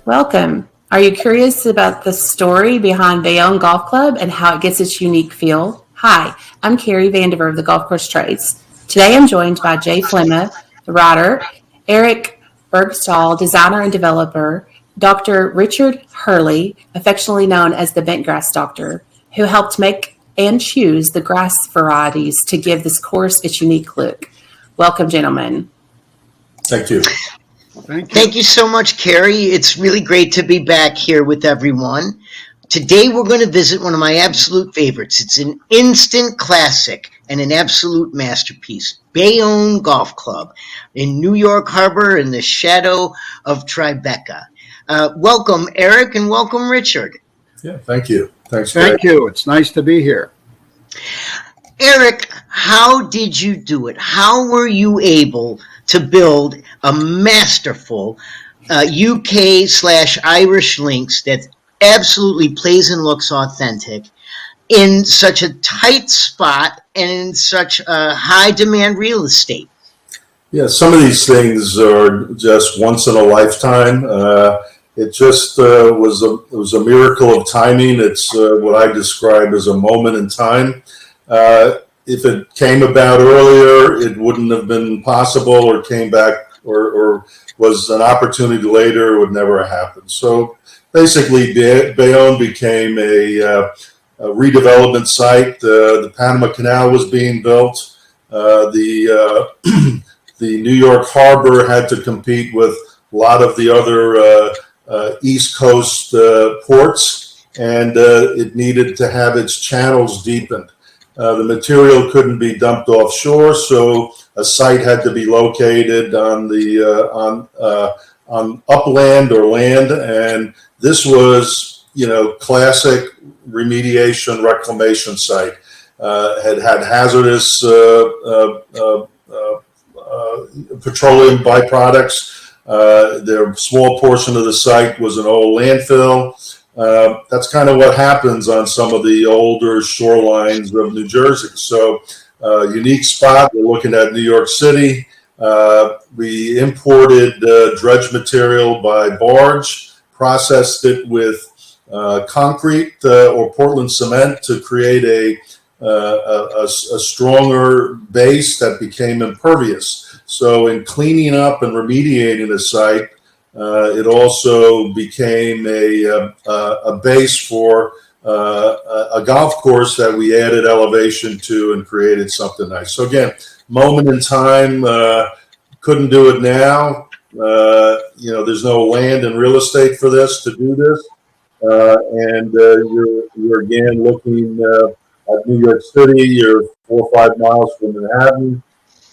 Welcome. Are you curious about the story behind Bayonne Golf Club and how it gets its unique feel? Hi, I'm Carrie Vandiver of the Golf Course Trades. Today I'm joined by Jay Flemma, the writer, Eric Bergstol, designer and developer, Dr. Richard Hurley, affectionately known as the bentgrass doctor, who helped make and choose the grass varieties to give this course its unique look. Welcome, gentlemen. Thank you. Thank you so much, Carrie. It's really great to be back here with everyone. Today we're going to visit one of my absolute favorites. It's an instant classic and an absolute masterpiece, Bayonne Golf Club in New York Harbor in the shadow of Tribeca. Welcome, Eric, and welcome, Richard. Yeah, thank you. Thanks. Thank you. It's nice to be here. Eric, how did you do it? How were you able to build a masterful UK/Irish links that absolutely plays and looks authentic in such a tight spot and in such a high demand real estate? Yeah, some of these things are just once in a lifetime. It just was a miracle of timing. It's what I describe as a moment in time. If it came about earlier, it wouldn't have been possible, or came back or was an opportunity later, it would never have happened. So basically, Bayonne became a redevelopment site. The Panama Canal was being built. The New York Harbor had to compete with a lot of the other East Coast ports, and it needed to have its channels deepened. The material couldn't be dumped offshore, so a site had to be located on the on upland or land, and this was, classic remediation reclamation site. Had hazardous petroleum byproducts. The small portion of the site was an old landfill. That's kind of what happens on some of the older shorelines of New Jersey. So, unique spot. We're looking at New York City. We imported dredge material by barge, processed it with concrete or Portland cement to create a stronger base that became impervious. So, in cleaning up and remediating the site, it also became a base for a golf course that we added elevation to and created something nice. So again, moment in time, couldn't do it now. There's no land and real estate for this to do this. And you're again looking at New York City. You're 4 or 5 miles from Manhattan.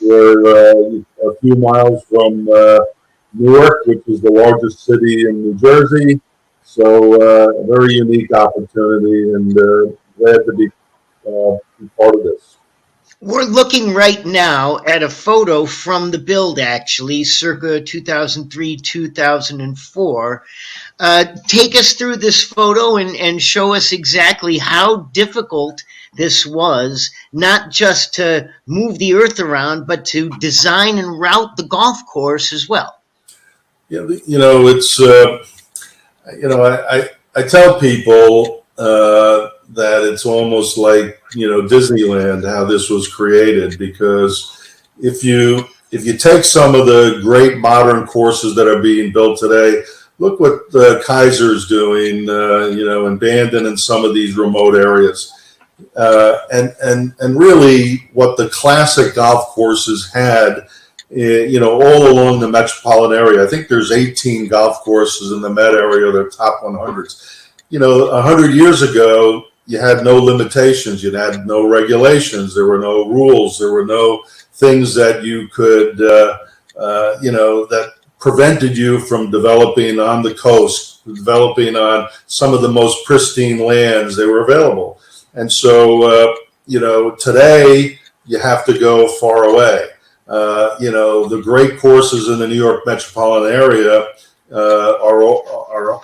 You're a few miles from Newark, which is the largest city in New Jersey. So a very unique opportunity, and glad to be part of this. We're looking right now at a photo from the build, actually, circa 2003, 2004. Take us through this photo and show us exactly how difficult this was, not just to move the earth around, but to design and route the golf course as well. Yeah, it's, I tell people that it's almost like, Disneyland, how this was created, because if you take some of the great modern courses that are being built today, look what Kaiser's doing, in Bandon and some of these remote areas. And really what the classic golf courses had, all along the metropolitan area. I think there's 18 golf courses in the Met area, they're top 100s. 100 years ago, you had no limitations, you had no regulations, there were no rules, there were no things that you could, that prevented you from developing on the coast, developing on some of the most pristine lands they were available. And so, today you have to go far away. The great courses in the New York metropolitan area are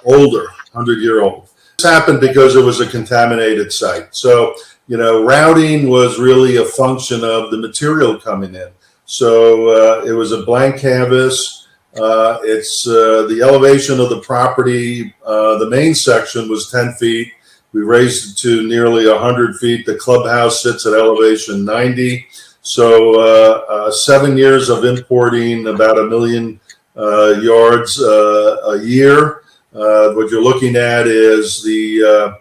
older, 100-year-old. This happened because it was a contaminated site. So, routing was really a function of the material coming in. So it was a blank canvas. It's the elevation of the property. The main section was 10 feet. We raised it to nearly 100 feet. The clubhouse sits at elevation 90. So 7 years of importing about 1 million yards a year. What you're looking at is the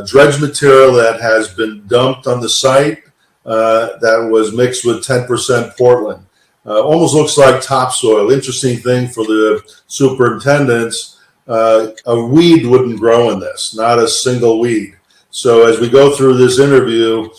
dredge material that has been dumped on the site that was mixed with 10% Portland. Almost looks like topsoil. Interesting thing for the superintendents, a weed wouldn't grow in this, not a single weed. So as we go through this interview,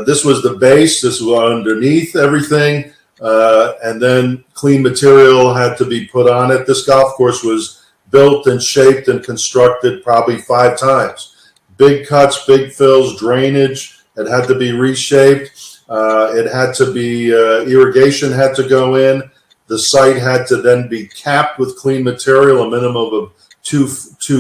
this was the base, this was underneath everything, and then clean material had to be put on it. This golf course was built and shaped and constructed probably 5 times. Big cuts, big fills, drainage. It had to be reshaped. It had to be, irrigation had to go in. The site had to then be capped with clean material, a minimum of 2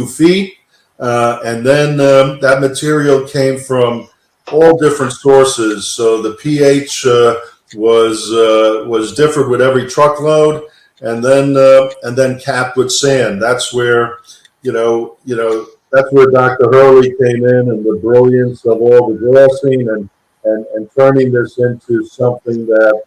feet. And then that material came from all different sources. So the pH was different with every truckload, and then capped with sand. That's where, that's where Dr. Hurley came in, and the brilliance of all the glassing and turning this into something that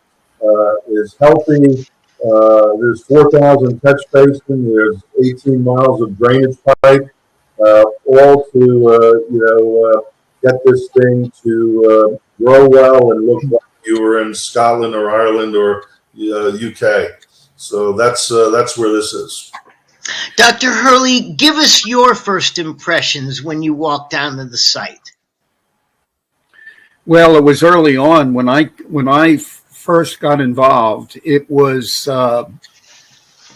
is healthy. There's 4,000 catch basins. There's 18 miles of drainage pipe, all to get this thing to grow well and look like you were in Scotland or Ireland or UK. So that's where this is. Dr. Hurley, give us your first impressions when you walked onto the site. Well, it was early on when I first got involved. It was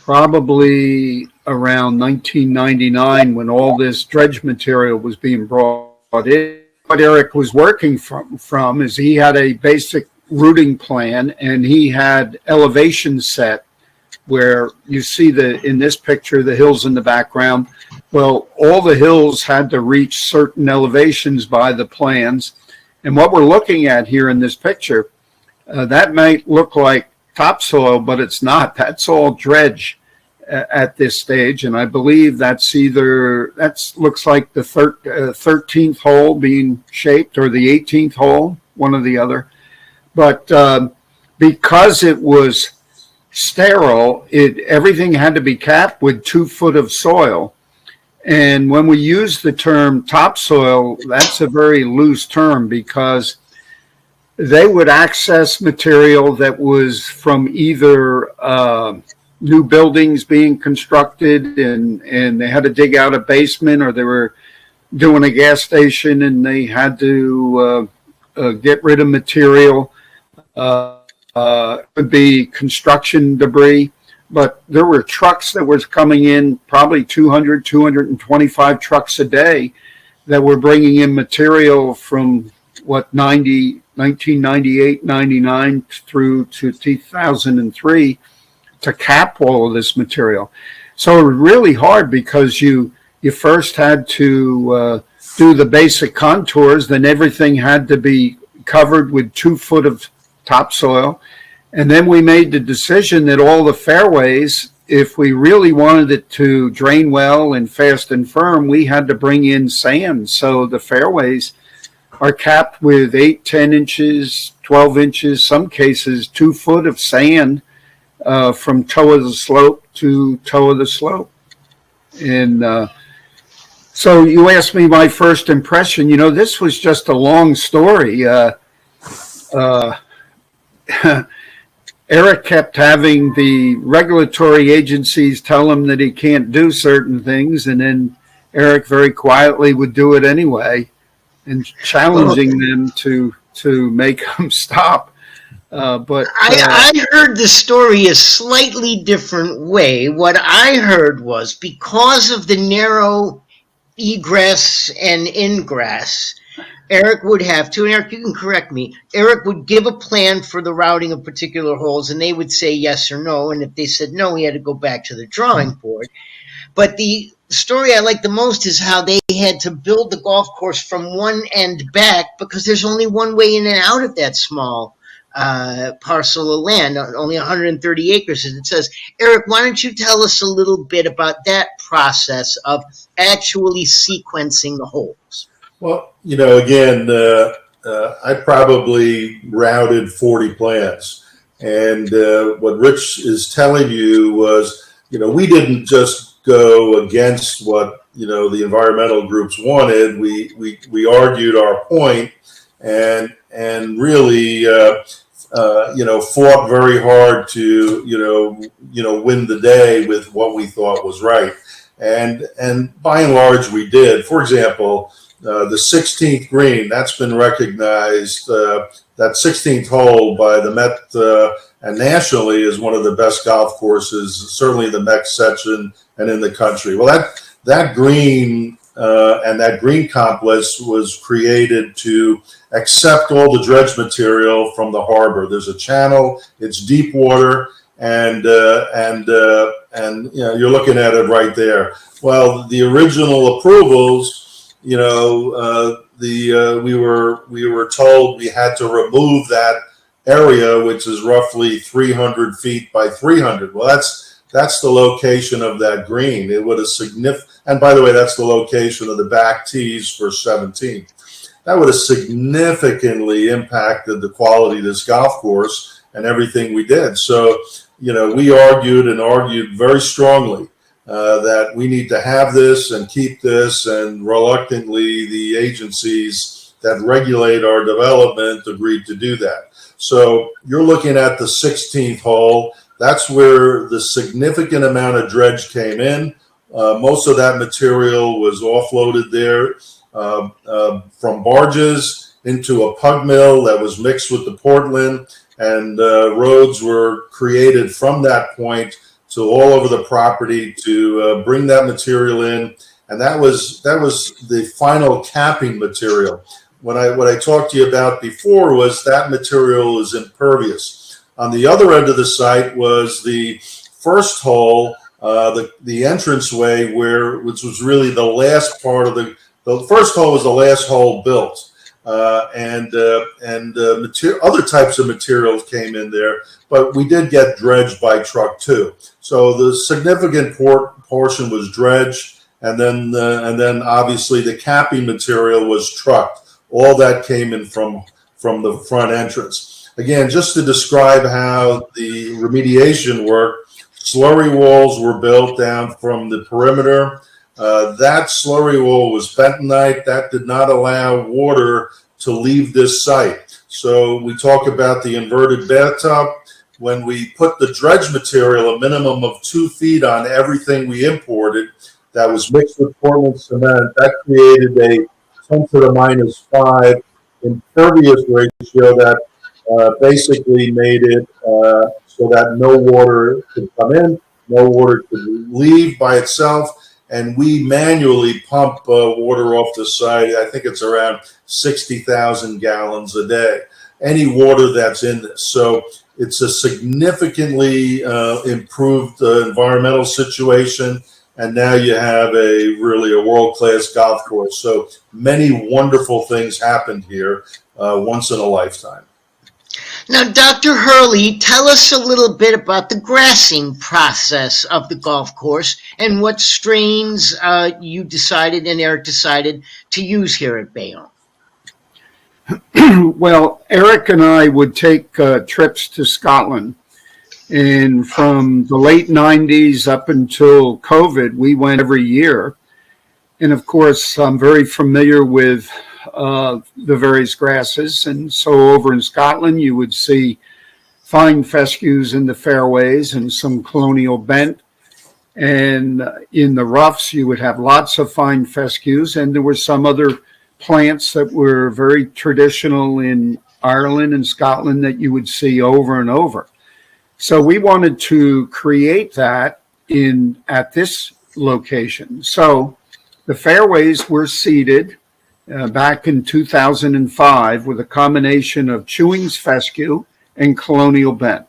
probably around 1999 when all this dredge material was being brought in. What Eric was working from is he had a basic routing plan, and he had elevation set where you see in this picture, the hills in the background. Well, all the hills had to reach certain elevations by the plans. And what we're looking at here in this picture, that might look like topsoil, but it's not. That's all dredge at this stage. And I believe that looks like the 13th hole being shaped, or the 18th hole, one or the other. But because it was sterile, everything had to be capped with 2 foot of soil. And when we use the term topsoil, that's a very loose term, because they would access material that was from either new buildings being constructed, and they had to dig out a basement, or they were doing a gas station and they had to get rid of material. Could be construction debris, but there were trucks that was coming in, probably 225 trucks a day, that were bringing in material from 1998, 99 through to 2003 to cap all of this material. So it was really hard, because you first had to do the basic contours, then everything had to be covered with 2 foot of topsoil. And then we made the decision that all the fairways, if we really wanted it to drain well and fast and firm, we had to bring in sand. So the fairways are capped with 8, 10 inches, 12 inches, some cases 2 foot of sand from toe of the slope to toe of the slope. And so you asked me my first impression. This was just a long story. Eric kept having the regulatory agencies tell him that he can't do certain things, and then Eric very quietly would do it anyway, and challenging them to make him stop. But I heard the story a slightly different way. What I heard was, because of the narrow egress and ingress, Eric would have to, and Eric, you can correct me, Eric would give a plan for the routing of particular holes, and they would say yes or no, and if they said no, he had to go back to the drawing board. But the story I like the most is how they had to build the golf course from one end back, because there's only one way in and out of that small parcel of land, only 130 acres. And it says, Eric, why don't you tell us a little bit about that process of actually sequencing the holes? Well, again, I probably routed 40 plants. And what Rich is telling you was, we didn't just go against what, the environmental groups wanted. We argued our point and really, fought very hard to, win the day with what we thought was right. And by and large, we did. For example, the 16th green, that's been recognized, that 16th hole by the Met and nationally is one of the best golf courses, certainly the Met section and in the country. Well, that green and that green complex was created to accept all the dredge material from the harbor. There's a channel, it's deep water, and you're looking at it right there. Well, the original approvals, we were told we had to remove that area, which is roughly 300 feet by 300. Well, that's the location of that green. It would have and by the way, that's the location of the back tees for 17. That would have significantly impacted the quality of this golf course and everything we did. So, we argued very strongly that we need to have this and keep this, and reluctantly the agencies that regulate our development agreed to do that. So you're looking at the 16th hole. That's where the significant amount of dredge came in. Most of that material was offloaded there from barges into a pug mill that was mixed with the Portland, and roads were created from that point to all over the property to bring that material in. And that was the final capping material. What I talked to you about before was that material is impervious. On the other end of the site was the first hole, the entranceway, which was really the last part of the first hole was the last hole built, and other types of materials came in there, but we did get dredged by truck too. So the significant portion was dredged, and then obviously the capping material was trucked. All that came in from the front entrance. Again, just to describe how the remediation worked, slurry walls were built down from the perimeter. That slurry wall was bentonite. That did not allow water to leave this site. So we talk about the inverted bathtub. When we put the dredge material, a minimum of 2 feet on everything we imported, that was mixed with Portland cement, that created a 10 to the -5 impervious ratio that basically made it so that no water could come in, no water could leave by itself, and we manually pump water off the site. I think it's around 60,000 gallons a day. Any water that's in this. So it's a significantly improved environmental situation. And now you have really a world-class golf course. So many wonderful things happened here once in a lifetime. Now, Dr. Hurley, tell us a little bit about the grassing process of the golf course and what strains you decided and Eric decided to use here at Bayonne. Well, Eric and I would take trips to Scotland. And from the late 90s up until COVID, we went every year. And of course, I'm very familiar with the various grasses. And so over in Scotland, you would see fine fescues in the fairways and some colonial bent. And in the roughs, you would have lots of fine fescues. And there were some other plants that were very traditional in Ireland and Scotland that you would see over and over. So we wanted to create that at this location. So the fairways were seeded back in 2005 with a combination of Chewings fescue and colonial bent.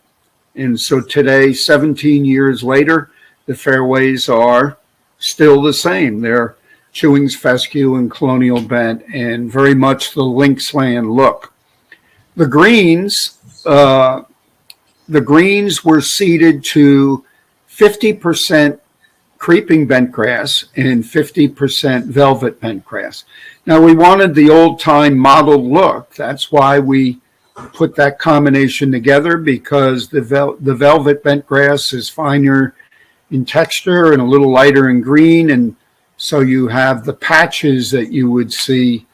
And so today, 17 years later, the fairways are still the same. They're Chewings fescue and colonial bent, and very much the Linksland look. The greens the greens were seeded to 50% creeping bentgrass and 50% velvet bentgrass. Now, we wanted the old-time mottled look. That's why we put that combination together, because the velvet bentgrass is finer in texture and a little lighter in green, and so you have the patches that you would see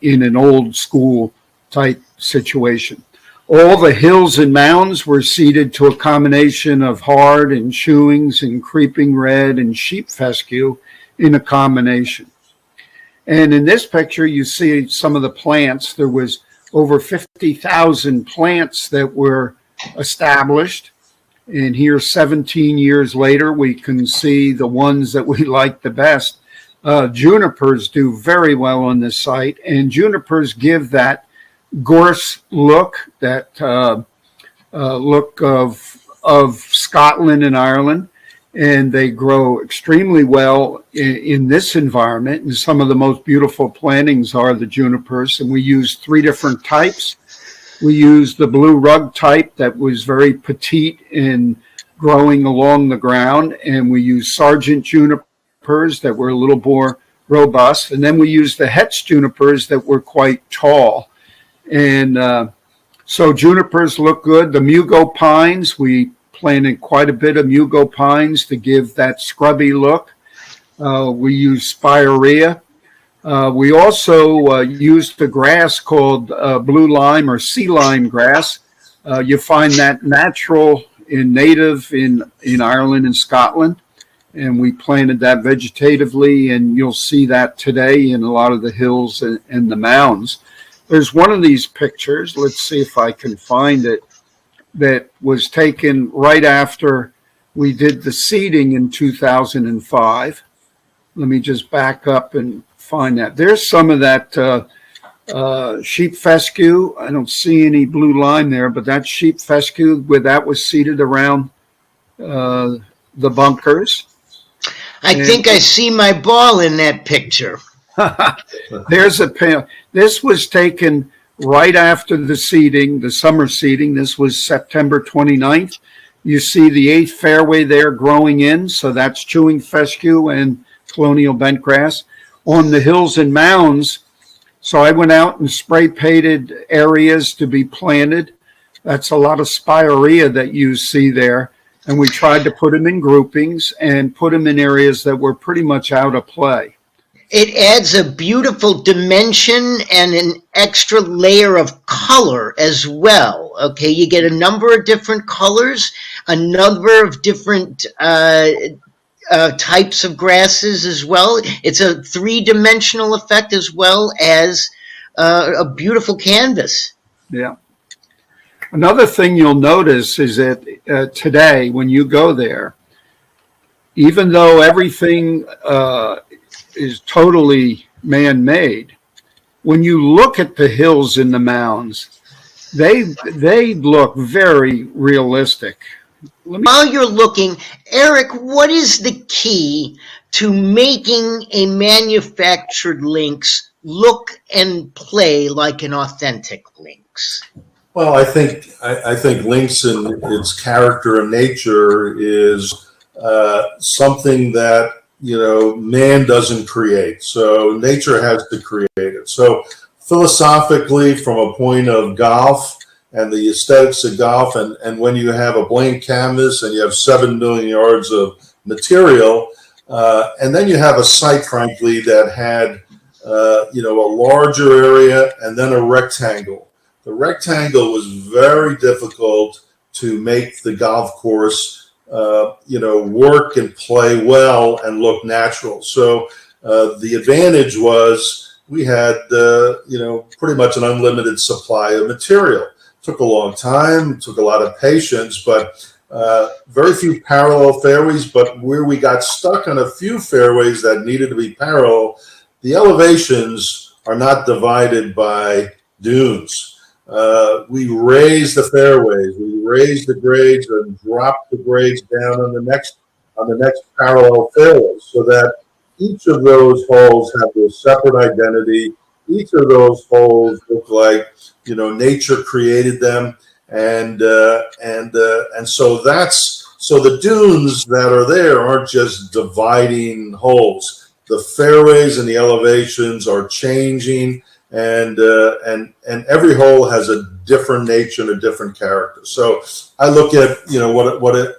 in an old school type situation. All the hills and mounds were seeded to a combination of hard and chewings and creeping red and sheep fescue in a combination. And in this picture, you see some of the plants. There was over 50,000 plants that were established. And here, 17 years later, we can see the ones that we like the best. Junipers do very well on this site, and junipers give that gorse look, that look of Scotland and Ireland, and they grow extremely well in this environment. And some of the most beautiful plantings are the junipers, and we use 3 different types. We used the blue rug type that was very petite and growing along the ground, and we used Sargent junipers that were a little more robust, and then we used the Hetz junipers that were quite tall. And so junipers look good. The Mugo pines, we planted quite a bit of Mugo pines to give that scrubby look. We use spirea. We also used a grass called blue lime or sea lime grass. You find that natural and native in Ireland and Scotland, and we planted that vegetatively, and you'll see that today in a lot of the hills and the mounds. There's one of these pictures, let's see if I can find it, that was taken right after we did the seeding in 2005. Let me just back up and find that. There's some of that sheep fescue. I don't see any blue lime there, but that sheep fescue, where that was seeded around the bunkers. I think I see my ball in that picture. There's a panel. This was taken right after the seeding, the summer seeding. This was September 29th. You see the 8th fairway there growing in, so that's chewing fescue and colonial bentgrass. On the hills and mounds, so I went out and spray painted areas to be planted. That's a lot of spirea that you see there. And we tried to put them in groupings and put them in areas that were pretty much out of play. It adds a beautiful dimension and an extra layer of color as well. Okay, you get a number of different colors, a number of different types of grasses as well. It's a 3-dimensional effect as well as a beautiful canvas. Yeah. Another thing you'll notice is that today, when you go there, even though everything is totally man-made, when you look at the hills and the mounds, they look very realistic. While you're looking, Eric, what is the key to making a manufactured lynx look and play like an authentic lynx? Well, I think lynx in its character and nature is something that man doesn't create. So nature has to create it. So philosophically, from a point of golf and the aesthetics of golf, and when you have a blank canvas and you have 7 million yards of material, and then you have a site, frankly, that had a larger area and then a rectangle. The rectangle was very difficult to make the golf course, work and play well and look natural. So the advantage was we had, pretty much an unlimited supply of material. Took a long time, took a lot of patience, but very few parallel fairways. But where we got stuck on a few fairways that needed to be parallel, the elevations are not divided by dunes. We raised the fairways, we raised the grades and dropped the grades down on the next parallel fairways, so that each of those holes have their separate identity. Each of those holes look like nature created them, and so the dunes that are there aren't just dividing holes. The fairways and the elevations are changing, and every hole has a different nature and a different character. So I look at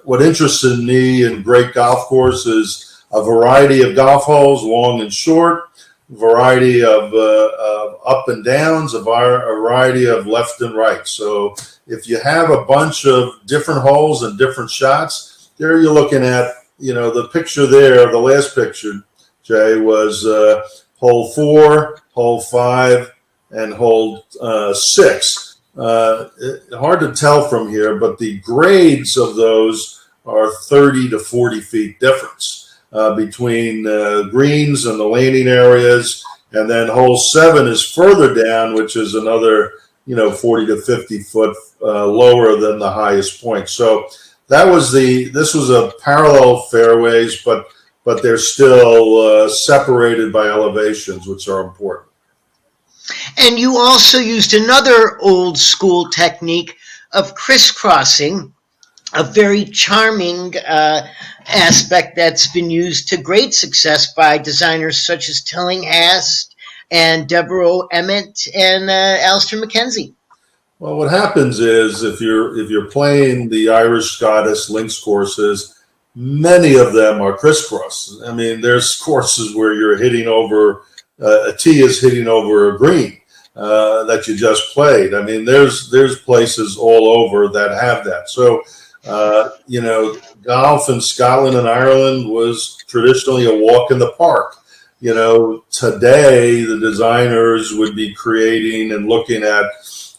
what interested me in great golf course is a variety of golf holes, long and short, variety of up and downs, a variety of left and right. So if you have a bunch of different holes and different shots, there you're looking at, the picture there, the last picture, Jay, was hole 4, hole 5, and hole 6. Hard to tell from here, but the grades of those are 30 to 40 feet difference between greens and the landing areas. And then hole 7 is further down, which is another 40 to 50 foot lower than the highest point. So this was a parallel fairways, but they're still separated by elevations, which are important. And you also used another old school technique of crisscrossing, a very charming aspect that's been used to great success by designers such as Tillinghast and Deborah Emmett and Alistair McKenzie. Well, what happens is if you're playing the Irish Scottish links courses, many of them are crisscross. I mean, there's courses where you're hitting over a tee is hitting over a green that you just played. I mean, there's places all over that have that. So, golf in Scotland and Ireland was traditionally a walk in the park. Today the designers would be creating and looking at,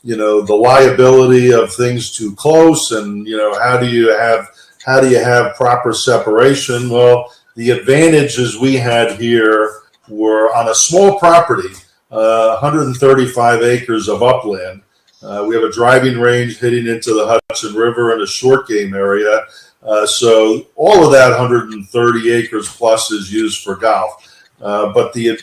the liability of things too close, and how do you have proper separation? Well, the advantages we had here were on a small property, 135 acres of upland. We have a driving range hitting into the Hudson River and a short game area. So all of that 130 acres plus is used for golf. But the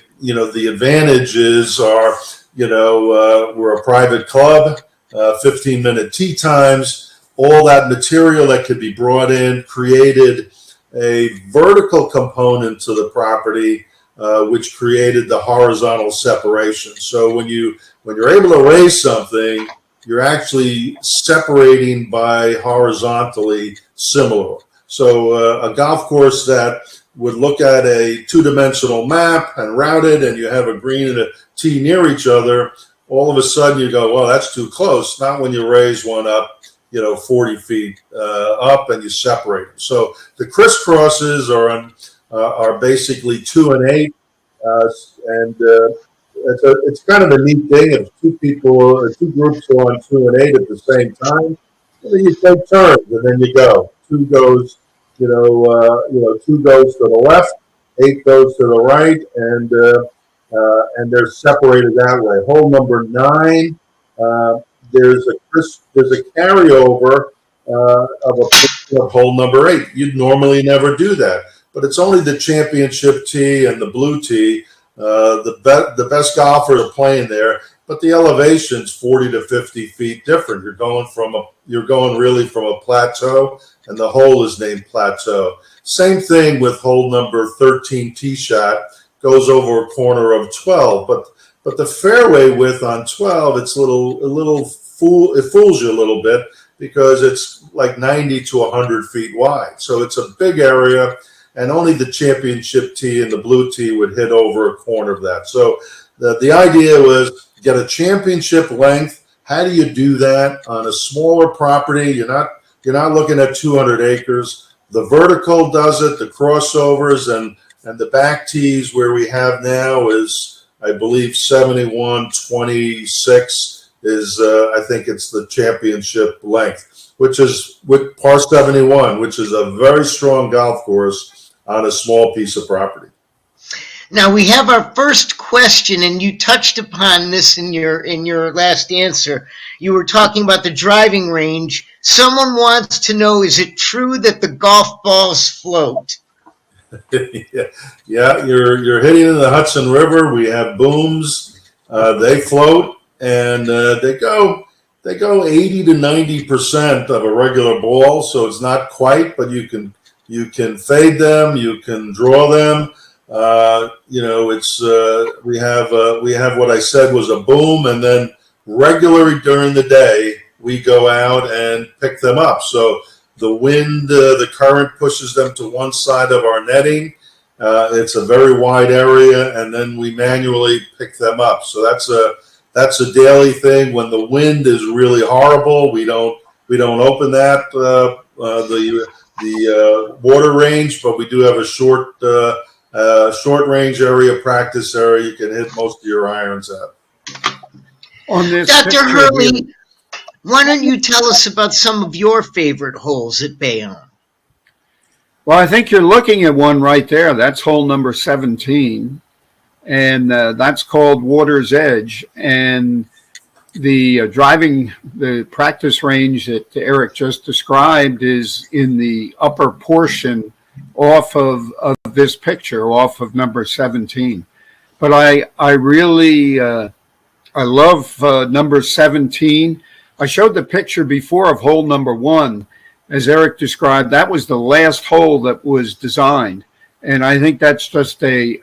advantages are, we're a private club, 15-minute tee times, all that material that could be brought in created a vertical component to the property, which created the horizontal separation. So when you're able to raise something, you're actually separating by horizontally similar. So a golf course that would look at a two-dimensional map and route it, and you have a green and a tee near each other, all of a sudden you go, well, that's too close. Not when you raise one up, 40 feet up and you separate them. So the crisscrosses are basically 2 and 8, and it's kind of a neat thing. If two groups go on 2 and 8 at the same time, then you take turns, and then you go. 2 goes, 2 goes to the left, 8 goes to the right, and they're separated that way. Hole number 9, there's a carryover of hole number 8. You'd normally never do that, but it's only the championship tee and the blue tee. The best golfers are playing there, but the elevation's 40 to 50 feet different. You're going really from a plateau, and the hole is named Plateau. Same thing with hole number 13 tee shot, goes over a corner of 12, but the fairway width on 12, it fools you a little bit because it's like 90 to 100 feet wide. So it's a big area, and only the championship tee and the blue tee would hit over a corner of that. So the idea was get a championship length. How do you do that on a smaller property? You're not looking at 200 acres. The vertical does it, the crossovers, and the back tees where we have now is, I believe, 71-26 is, I think it's the championship length, which is with par 71, which is a very strong golf course on a small piece of property. Now we have our first question, and you touched upon this in your last answer. You were talking about the driving range. Someone wants to know, is it true that the golf balls float? Yeah, you're hitting in the Hudson River. We have booms. They float, and they go, they go 80 to 90% of a regular ball, so it's not quite, but you can fade them, you can draw them. It's we have what I said was a boom, and then regularly during the day we go out and pick them up. So the wind, the current pushes them to one side of our netting. It's a very wide area, and then we manually pick them up. So that's a daily thing. When the wind is really horrible, we don't open that the water range, but we do have a short range area, practice area. You can hit most of your irons at. On this Dr. picture Hurley, here, why don't you tell us about some of your favorite holes at Bayonne? well, I think you're looking at one right there. That's hole number 17, and that's called Water's Edge. And the the practice range that Eric just described is in the upper portion off of this picture, off of number 17. But I really I love number 17. I showed the picture before of hole number 1. As Eric described, that was the last hole that was designed. And I think that's just a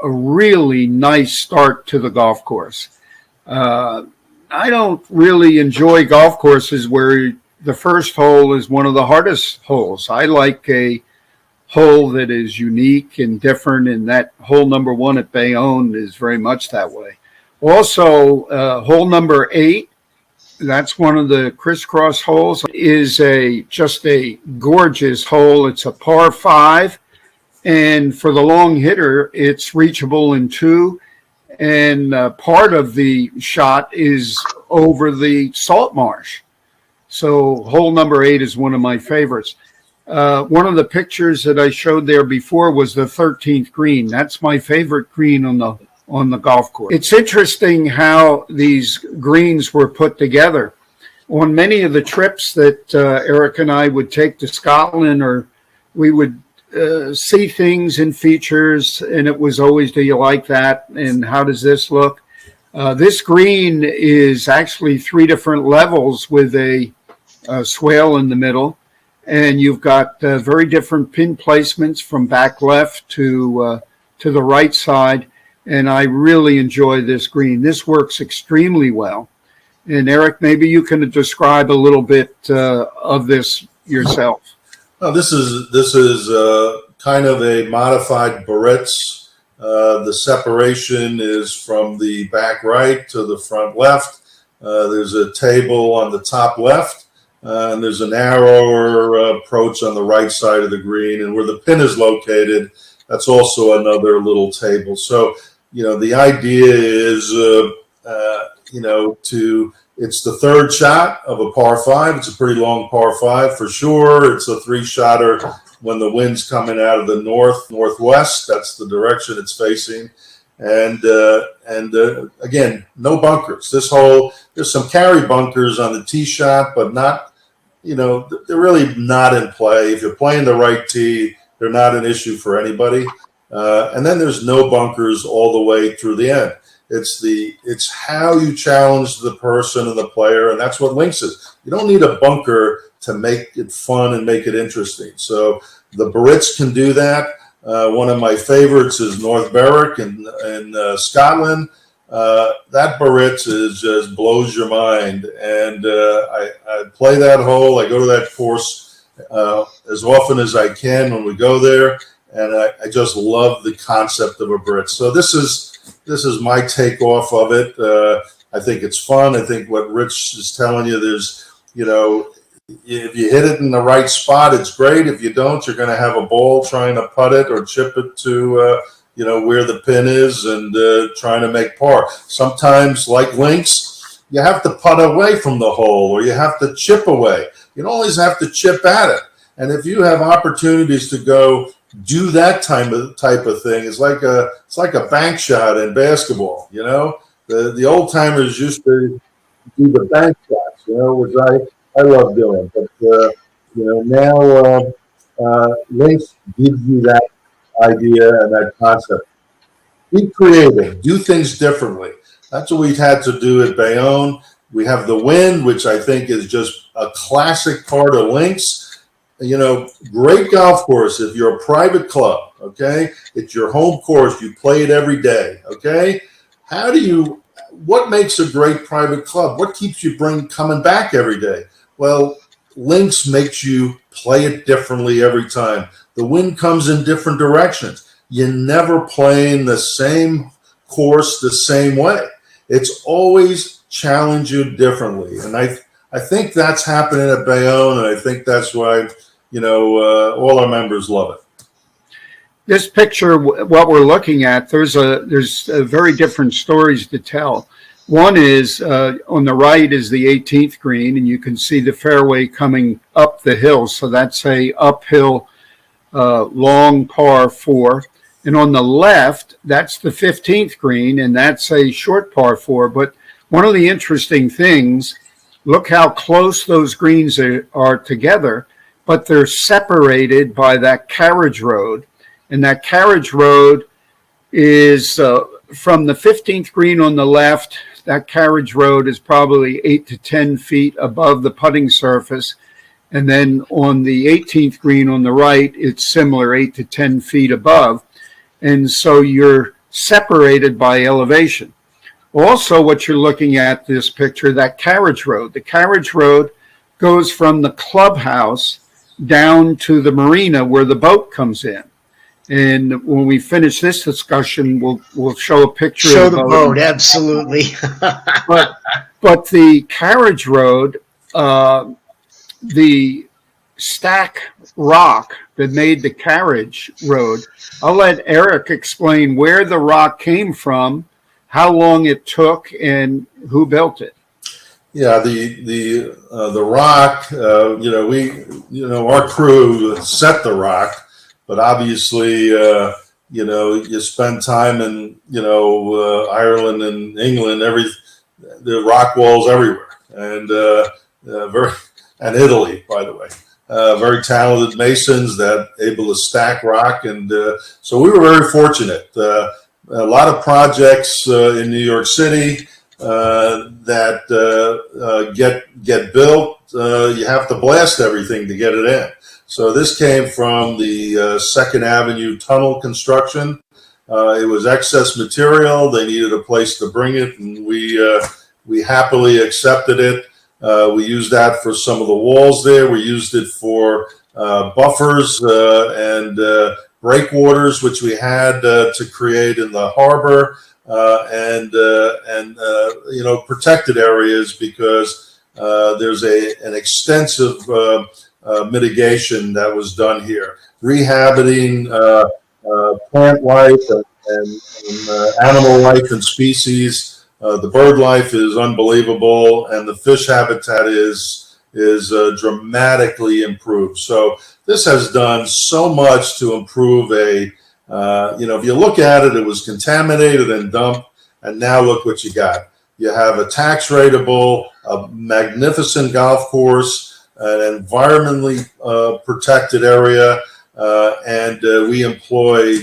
really nice start to the golf course. I don't really enjoy golf courses where the first hole is one of the hardest holes. I like a hole that is unique and different, and that hole number 1 at Bayonne is very much that way. Also, hole number 8, that's one of the crisscross holes, is just a gorgeous hole. It's a par 5, and for the long hitter, it's reachable in 2. And part of the shot is over the salt marsh. So hole number 8 is one of my favorites. One of the pictures that I showed there before was the 13th green. That's my favorite green on the golf course. It's interesting how these greens were put together. On many of the trips that Eric and I would take to Scotland, or we would see things and features, and it was always, do you like that? And how does this look? This green is actually 3 different levels with a swale in the middle. And you've got very different pin placements from back left to the right side. And I really enjoy this green. This works extremely well. And Eric, maybe you can describe a little bit of this yourself. Well, this is kind of a modified Barrett's. The separation is from the back right to the front left. There's a table on the top left, and there's a narrower approach on the right side of the green. And where the pin is located, that's also another little table. So, the idea is, it's the third shot of a par 5. It's a pretty long par 5 for sure. It's a 3-shotter when the wind's coming out of the northwest. That's the direction it's facing. And again, no bunkers. This hole, there's some carry bunkers on the tee shot, but not, they're really not in play. If you're playing the right tee, they're not an issue for anybody. And then there's no bunkers all the way through the end. It's how you challenge the person and the player, and that's what links is. You don't need a bunker to make it fun and make it interesting. So the Barrett's can do that. One of my favorites is North Berwick in Scotland. That Barrett's just blows your mind. And I play that hole. I go to that course as often as I can when we go there. And I just love the concept of a Barrett's. So this is my takeoff of it. I think it's fun. I think what Rich is telling you, there's, if you hit it in the right spot, it's great. If you don't, you're going to have a ball trying to putt it or chip it to, where the pin is and trying to make par. Sometimes, like links, you have to putt away from the hole or you have to chip away. You don't always have to chip at it. And if you have opportunities to go do that type of thing, it's like a bank shot in basketball. The old timers used to do the bank shots, which I love doing. But now links gives you that idea and that concept. Be creative, do things differently. That's what we've had to do at Bayonne. We have the wind, which I think is just a classic part of links. You know, great golf course. If you're a private club, okay, it's your home course. You play it every day, okay. What makes a great private club? What keeps you coming back every day? Well, links makes you play it differently every time. The wind comes in different directions. You're never playing the same course the same way. It's always challenge you differently. And I think that's happening at Bayonne, and I think that's why, all our members love it. This picture, what we're looking at, there's very different stories to tell. One is on the right is the 18th green, and you can see the fairway coming up the hill. So that's a uphill long par 4. And on the left, that's the 15th green, and that's a short par 4. But one of the interesting things, look how close those greens are together, but they're separated by that carriage road. And that carriage road is from the 15th green on the left. That carriage road is probably 8 to 10 feet above the putting surface. And then on the 18th green on the right, it's similar, 8 to 10 feet above. And so you're separated by elevation. Also, what you're looking at this picture, that carriage road. The carriage road goes from the clubhouse down to the marina where the boat comes in. And when we finish this discussion, we'll show a picture Show of the boat, absolutely. but the carriage road, the stack rock that made the carriage road, I'll let Eric explain where the rock came from, how long it took, and who built it. Yeah, the rock, our crew set the rock. But obviously, you spend time in, Ireland and England, the rock walls everywhere, and and Italy, by the way, very talented masons that able to stack rock, and so we were very fortunate. A lot of projects in New York City that get built, you have to blast everything to get it in. So this came from the 2nd Avenue tunnel construction. It was excess material. They needed a place to bring it, and we happily accepted it. We used that for some of the walls there. We used it for buffers and breakwaters, which we had to create in the harbor, and protected areas, because there's an extensive mitigation that was done here, rehabiting plant life and animal life and species. The bird life is unbelievable, and the fish habitat is dramatically improved. So this has done so much to improve if you look at it, it was contaminated and dumped, and now look what you got. You have a tax rateable, a magnificent golf course, an environmentally protected area, and we employ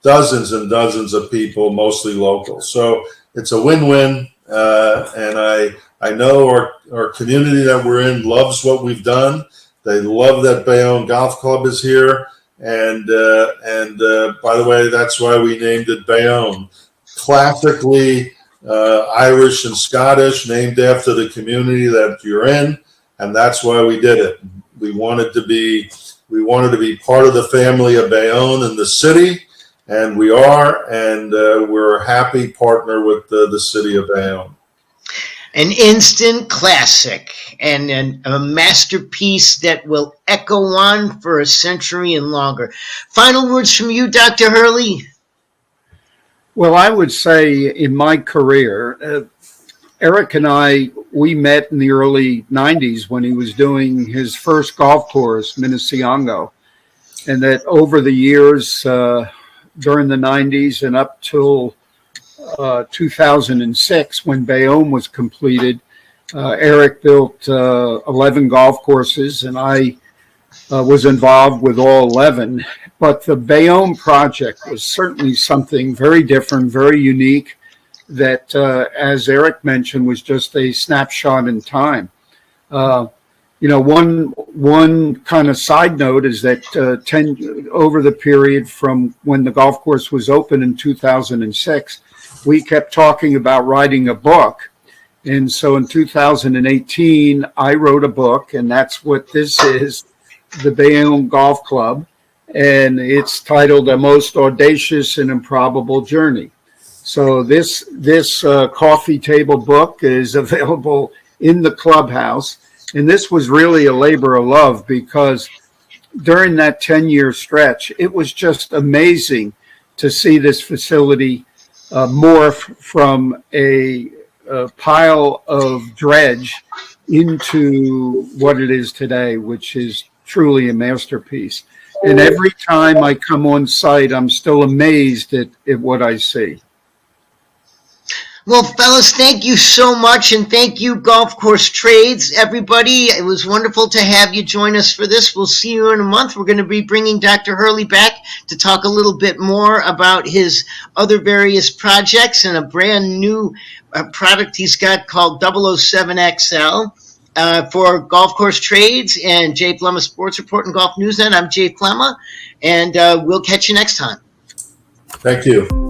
dozens and dozens of people, mostly local. So it's a win-win, and I know our community that we're in loves what we've done. They love that Bayonne Golf Club is here, and by the way, that's why we named it Bayonne. Classically Irish and Scottish, named after the community that you're in. And that's why we did it. We wanted to be part of the family of Bayonne in the city, and we are, and we're a happy partner with the city of Bayonne. An instant classic and a masterpiece that will echo on for a century and longer. Final words from you, Dr. Hurley? Well, I would say in my career, Eric and we met in the early 90s when he was doing his first golf course, Minnesiongo. And that over the years, during the 90s and up till 2006, when Bayonne was completed, Eric built 11 golf courses, and I was involved with all 11. But the Bayonne project was certainly something very different, very unique. that, as Eric mentioned, was just a snapshot in time. One kind of side note is that over the period from when the golf course was open in 2006, we kept talking about writing a book. And so in 2018, I wrote a book, and that's what this is, the Bayonne Golf Club. And it's titled A Most Audacious and Improbable Journey. So this coffee table book is available in the clubhouse. And this was really a labor of love, because during that 10-year stretch, it was just amazing to see this facility morph from a pile of dredge into what it is today, which is truly a masterpiece. And every time I come on site, I'm still amazed at what I see. Well, fellas, thank you so much, and thank you, Golf Course Trades, everybody. It was wonderful to have you join us for this. We'll see you in a month. We're going to be bringing Dr. Hurley back to talk a little bit more about his other various projects and a brand new product he's got called 007XL. For Golf Course Trades and Jay Flemma Sports Report and Golf Newsnet, I'm Jay Flemma, and we'll catch you next time. Thank you.